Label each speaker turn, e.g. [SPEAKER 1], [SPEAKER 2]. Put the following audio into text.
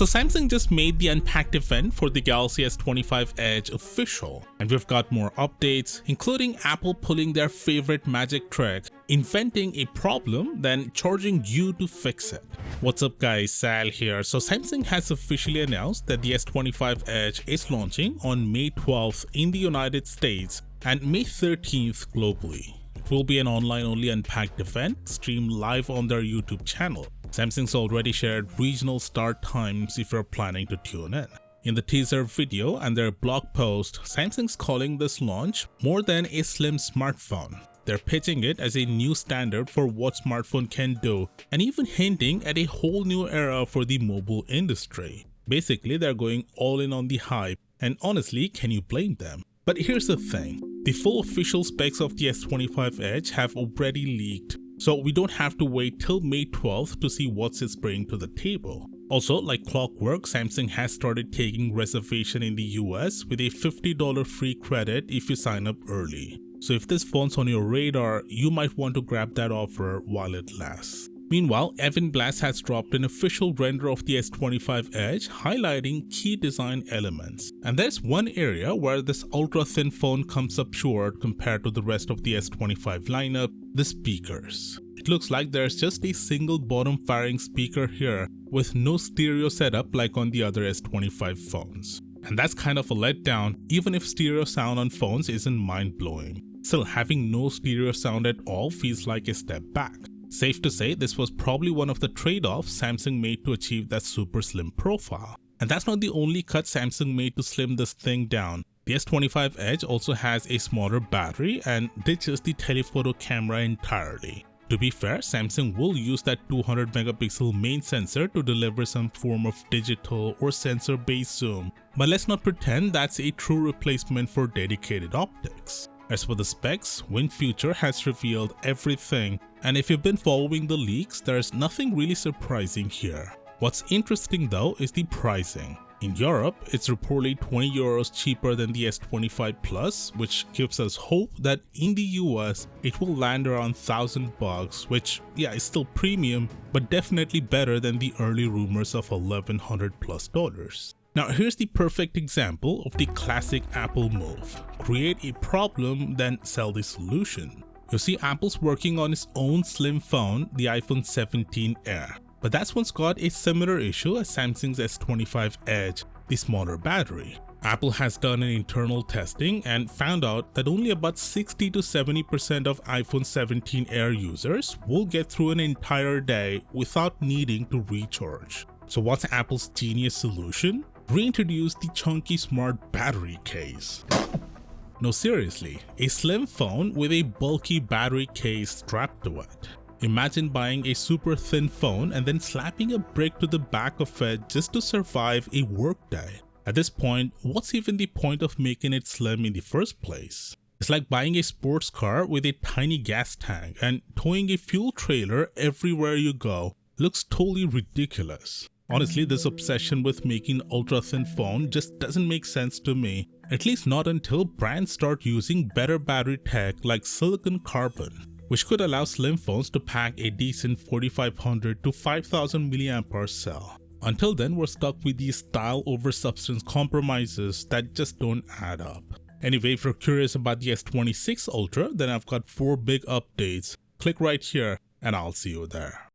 [SPEAKER 1] So Samsung just made the Unpacked event for the Galaxy S25 Edge official, and we've got more updates, including Apple pulling their favorite magic trick, inventing a problem, then charging you to fix it. What's up guys, Sal here. So Samsung has officially announced that the S25 Edge is launching on May 12th in the United States and May 13th globally. It will be an online-only Unpacked event, streamed live on their YouTube channel. Samsung's already shared regional start times if you're planning to tune in. In the teaser video and their blog post, Samsung's calling this launch more than a slim smartphone. They're pitching it as a new standard for what smartphone can do, and even hinting at a whole new era for the mobile industry. Basically, they're going all in on the hype, and honestly, can you blame them? But here's the thing, the full official specs of the S25 Edge have already leaked, so we don't have to wait till May 12th to see what it's bringing to the table. Also, like clockwork, Samsung has started taking reservation in the US with a $50 free credit if you sign up early. So if this phone's on your radar, you might want to grab that offer while it lasts. Meanwhile, Evan Blass has dropped an official render of the S25 Edge highlighting key design elements. And there's one area where this ultra-thin phone comes up short compared to the rest of the S25 lineup, the speakers. It looks like there's just a single bottom firing speaker here with no stereo setup like on the other S25 phones. And that's kind of a letdown even if stereo sound on phones isn't mind-blowing. Still, having no stereo sound at all feels like a step back. Safe to say, this was probably one of the trade-offs Samsung made to achieve that super slim profile. And that's not the only cut Samsung made to slim this thing down. The S25 Edge also has a smaller battery and ditches the telephoto camera entirely. To be fair, Samsung will use that 200 megapixel main sensor to deliver some form of digital or sensor-based zoom, but let's not pretend that's a true replacement for dedicated optics. As for the specs, WinFuture has revealed everything, and if you've been following the leaks, there's nothing really surprising here. What's interesting though is the pricing. In Europe, it's reportedly €20 cheaper than the S25 Plus, which gives us hope that in the US, it will land around $1,000, which yeah, is still premium, but definitely better than the early rumors of $1,100+. Now here's the perfect example of the classic Apple move. Create a problem, then sell the solution. You see, Apple's working on its own slim phone, the iPhone 17 Air. But that's one's got a similar issue as Samsung's S25 Edge, the smaller battery. Apple has done an internal testing and found out that only about 60 to 70% of iPhone 17 Air users will get through an entire day without needing to recharge. So what's Apple's genius solution? Reintroduce the chunky smart battery case. No, seriously, a slim phone with a bulky battery case strapped to it. Imagine buying a super thin phone and then slapping a brick to the back of it just to survive a workday. At this point, what's even the point of making it slim in the first place? It's like buying a sports car with a tiny gas tank and towing a fuel trailer everywhere you go. Looks totally ridiculous. Honestly, this obsession with making ultra-thin phone just doesn't make sense to me, at least not until brands start using better battery tech like silicon carbon, which could allow slim phones to pack a decent 4500 to 5000 mAh cell. Until then, we're stuck with these style over substance compromises that just don't add up. Anyway, if you're curious about the S26 Ultra, then I've got 4 big updates. Click right here and I'll see you there.